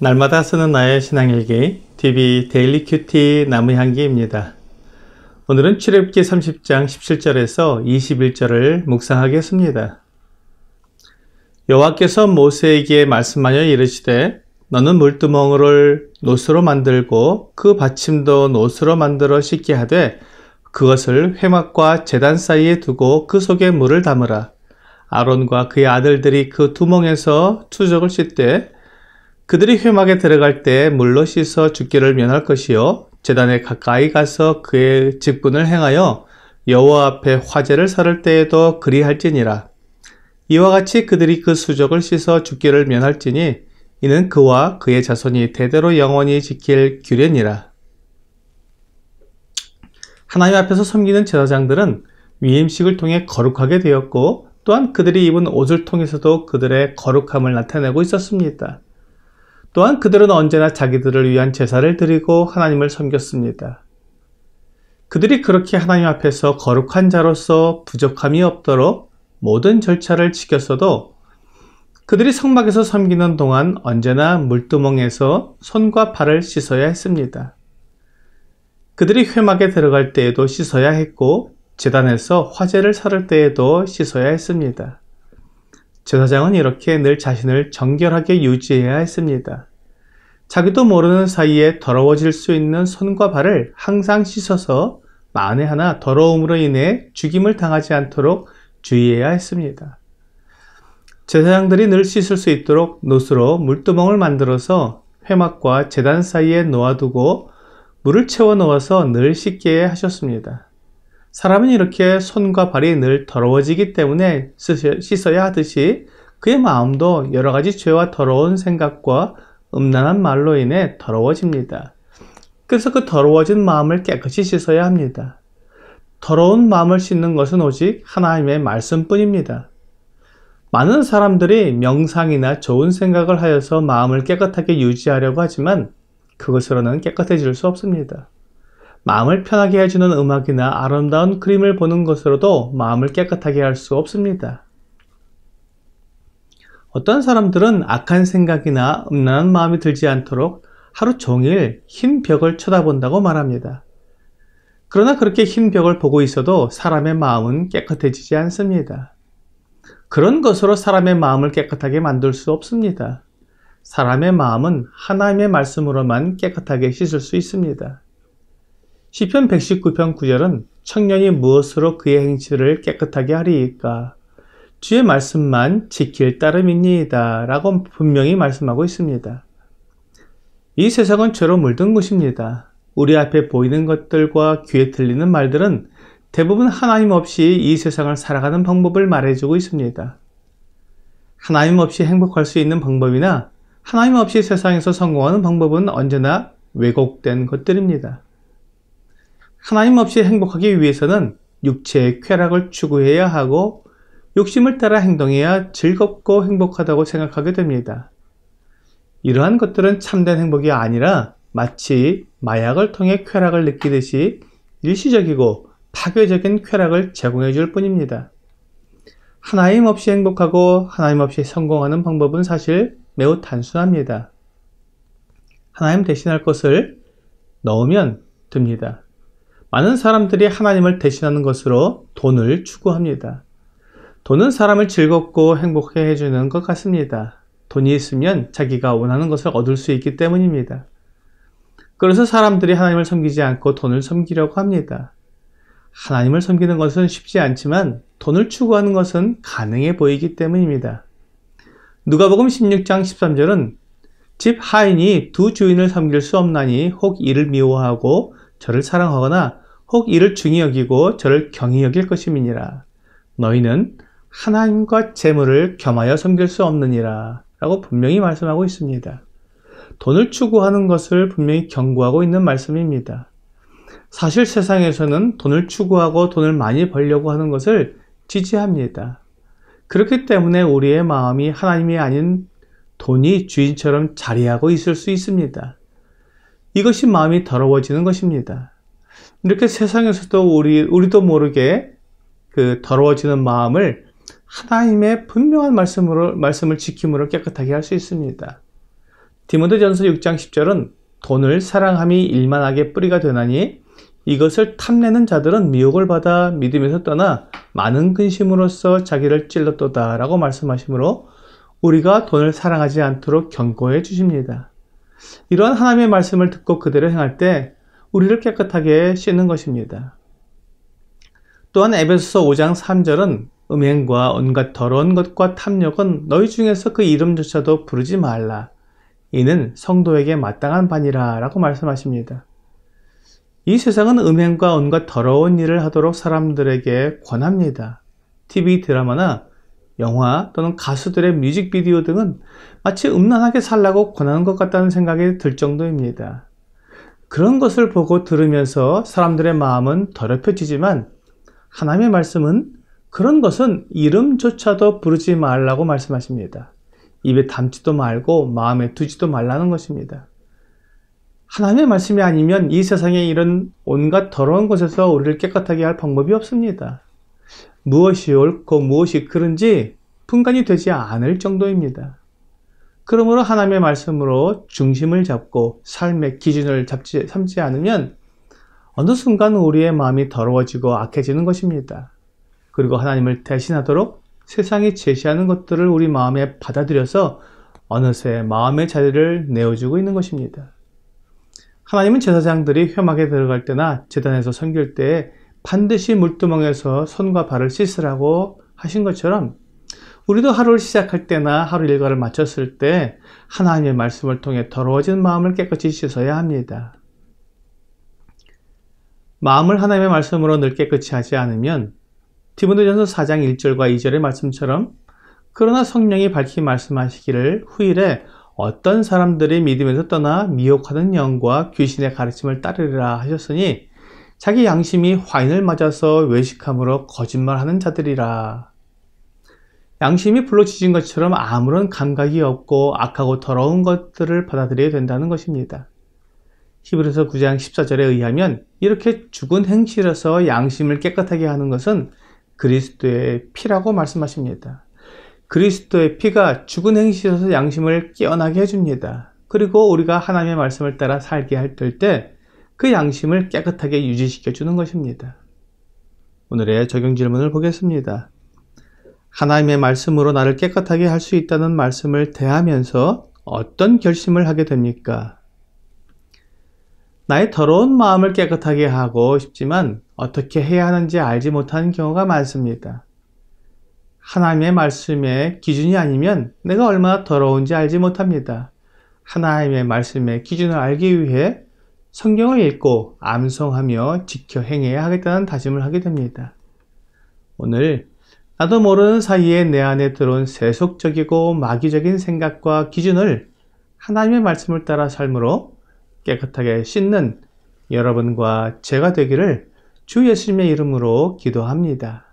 날마다 쓰는 나의 신앙일기 TV 데일리 큐티 나무향기입니다. 오늘은 출애굽기 30장 17절에서 21절을 묵상하겠습니다. 여호와께서 모세에게 말씀하여 이르시되 너는 물두멍을 노스로 만들고 그 받침도 노스로 만들어 씻게 하되 그것을 회막과 제단 사이에 두고 그 속에 물을 담으라. 아론과 그의 아들들이 그 두멍에서 추적을 씻되 그들이 회막에 들어갈 때 물로 씻어 죽기를 면할 것이요 제단에 가까이 가서 그의 직분을 행하여 여호와 앞에 화제를 살을 때에도 그리할지니라. 이와 같이 그들이 그 수족을 씻어 죽기를 면할지니 이는 그와 그의 자손이 대대로 영원히 지킬 규례니라. 하나님 앞에서 섬기는 제사장들은 위임식을 통해 거룩하게 되었고 또한 그들이 입은 옷을 통해서도 그들의 거룩함을 나타내고 있었습니다. 또한 그들은 언제나 자기들을 위한 제사를 드리고 하나님을 섬겼습니다. 그들이 그렇게 하나님 앞에서 거룩한 자로서 부족함이 없도록 모든 절차를 지켰어도 그들이 성막에서 섬기는 동안 언제나 물두멍에서 손과 발을 씻어야 했습니다. 그들이 회막에 들어갈 때에도 씻어야 했고 제단에서 화제를 살을 때에도 씻어야 했습니다. 제사장은 이렇게 늘 자신을 정결하게 유지해야 했습니다. 자기도 모르는 사이에 더러워질 수 있는 손과 발을 항상 씻어서 만에 하나 더러움으로 인해 죽임을 당하지 않도록 주의해야 했습니다. 제사장들이 늘 씻을 수 있도록 노스로 물두멍을 만들어서 회막과 제단 사이에 놓아두고 물을 채워 넣어서 늘 씻게 하셨습니다. 사람은 이렇게 손과 발이 늘 더러워지기 때문에 씻어야 하듯이 그의 마음도 여러 가지 죄와 더러운 생각과 음란한 말로 인해 더러워집니다. 그래서 그 더러워진 마음을 깨끗이 씻어야 합니다. 더러운 마음을 씻는 것은 오직 하나님의 말씀뿐입니다. 많은 사람들이 명상이나 좋은 생각을 하여서 마음을 깨끗하게 유지하려고 하지만 그것으로는 깨끗해질 수 없습니다. 마음을 편하게 해주는 음악이나 아름다운 그림을 보는 것으로도 마음을 깨끗하게 할 수 없습니다. 어떤 사람들은 악한 생각이나 음란한 마음이 들지 않도록 하루 종일 흰 벽을 쳐다본다고 말합니다. 그러나 그렇게 흰 벽을 보고 있어도 사람의 마음은 깨끗해지지 않습니다. 그런 것으로 사람의 마음을 깨끗하게 만들 수 없습니다. 사람의 마음은 하나님의 말씀으로만 깨끗하게 씻을 수 있습니다. 시편 119편 9절은 청년이 무엇으로 그의 행실을 깨끗하게 하리이까? 주의 말씀만 지킬 따름이니이다 라고 분명히 말씀하고 있습니다. 이 세상은 죄로 물든 곳입니다. 우리 앞에 보이는 것들과 귀에 들리는 말들은 대부분 하나님 없이 이 세상을 살아가는 방법을 말해주고 있습니다. 하나님 없이 행복할 수 있는 방법이나 하나님 없이 세상에서 성공하는 방법은 언제나 왜곡된 것들입니다. 하나님 없이 행복하기 위해서는 육체의 쾌락을 추구해야 하고 욕심을 따라 행동해야 즐겁고 행복하다고 생각하게 됩니다. 이러한 것들은 참된 행복이 아니라 마치 마약을 통해 쾌락을 느끼듯이 일시적이고 파괴적인 쾌락을 제공해 줄 뿐입니다. 하나님 없이 행복하고 하나님 없이 성공하는 방법은 사실 매우 단순합니다. 하나님 대신할 것을 넣으면 됩니다. 많은 사람들이 하나님을 대신하는 것으로 돈을 추구합니다. 돈은 사람을 즐겁고 행복해 해주는 것 같습니다. 돈이 있으면 자기가 원하는 것을 얻을 수 있기 때문입니다. 그래서 사람들이 하나님을 섬기지 않고 돈을 섬기려고 합니다. 하나님을 섬기는 것은 쉽지 않지만 돈을 추구하는 것은 가능해 보이기 때문입니다. 누가복음 16장 13절은 집 하인이 두 주인을 섬길 수 없나니 혹 이를 미워하고 저를 사랑하거나 혹 이를 중히 여기고 저를 경히 여길 것임이니라. 너희는 하나님과 재물을 겸하여 섬길 수 없느니라 라고 분명히 말씀하고 있습니다. 돈을 추구하는 것을 분명히 경고하고 있는 말씀입니다. 사실 세상에서는 돈을 추구하고 돈을 많이 벌려고 하는 것을 지지합니다. 그렇기 때문에 우리의 마음이 하나님이 아닌 돈이 주인처럼 자리하고 있을 수 있습니다. 이것이 마음이 더러워지는 것입니다. 이렇게 세상에서도 우리도 모르게 그 더러워지는 마음을 하나님의 분명한 말씀을 지킴으로 깨끗하게 할 수 있습니다. 디모데전서 6장 10절은 돈을 사랑함이 일만하게 뿌리가 되나니 이것을 탐내는 자들은 미혹을 받아 믿음에서 떠나 많은 근심으로써 자기를 찔렀도다 라고 말씀하시므로 우리가 돈을 사랑하지 않도록 경고해 주십니다. 이러한 하나님의 말씀을 듣고 그대로 행할 때 우리를 깨끗하게 씻는 것입니다. 또한 에베소서 5장 3절은 음행과 온갖 더러운 것과 탐욕은 너희 중에서 그 이름조차도 부르지 말라. 이는 성도에게 마땅한 바니라 라고 말씀하십니다. 이 세상은 음행과 온갖 더러운 일을 하도록 사람들에게 권합니다. TV 드라마나 영화 또는 가수들의 뮤직비디오 등은 마치 음란하게 살라고 권하는 것 같다는 생각이 들 정도입니다. 그런 것을 보고 들으면서 사람들의 마음은 더럽혀지지만 하나님의 말씀은 그런 것은 이름조차도 부르지 말라고 말씀하십니다. 입에 담지도 말고 마음에 두지도 말라는 것입니다. 하나님의 말씀이 아니면 이 세상에 이런 온갖 더러운 것에서 우리를 깨끗하게 할 방법이 없습니다. 무엇이 옳고 무엇이 그른지 분간이 되지 않을 정도입니다. 그러므로 하나님의 말씀으로 중심을 잡고 삶의 기준을 삼지 않으면 어느 순간 우리의 마음이 더러워지고 악해지는 것입니다. 그리고 하나님을 대신하도록 세상이 제시하는 것들을 우리 마음에 받아들여서 어느새 마음의 자리를 내어주고 있는 것입니다. 하나님은 제사장들이 회막에 들어갈 때나 제단에서 섬길 때에 반드시 물두멍에서 손과 발을 씻으라고 하신 것처럼 우리도 하루를 시작할 때나 하루 일과를 마쳤을 때 하나님의 말씀을 통해 더러워진 마음을 깨끗이 씻어야 합니다. 마음을 하나님의 말씀으로 늘 깨끗이 하지 않으면 디모데전서 4장 1절과 2절의 말씀처럼 그러나 성령이 밝히 말씀하시기를 후일에 어떤 사람들이 믿음에서 떠나 미혹하는 영과 귀신의 가르침을 따르리라 하셨으니 자기 양심이 화인을 맞아서 외식함으로 거짓말하는 자들이라. 양심이 불로 지진 것처럼 아무런 감각이 없고 악하고 더러운 것들을 받아들여야 된다는 것입니다. 히브리서 9장 14절에 의하면 이렇게 죽은 행실에서 양심을 깨끗하게 하는 것은 그리스도의 피라고 말씀하십니다. 그리스도의 피가 죽은 행실에서 양심을 깨어나게 해줍니다. 그리고 우리가 하나님의 말씀을 따라 살게 할 때 그 양심을 깨끗하게 유지시켜 주는 것입니다. 오늘의 적용 질문을 보겠습니다. 하나님의 말씀으로 나를 깨끗하게 할 수 있다는 말씀을 대하면서 어떤 결심을 하게 됩니까? 나의 더러운 마음을 깨끗하게 하고 싶지만 어떻게 해야 하는지 알지 못하는 경우가 많습니다. 하나님의 말씀의 기준이 아니면 내가 얼마나 더러운지 알지 못합니다. 하나님의 말씀의 기준을 알기 위해 성경을 읽고 암송하며 지켜 행해야 하겠다는 다짐을 하게 됩니다. 오늘 나도 모르는 사이에 내 안에 들어온 세속적이고 마귀적인 생각과 기준을 하나님의 말씀을 따라 삶으로 깨끗하게 씻는 여러분과 제가 되기를 주 예수님의 이름으로 기도합니다.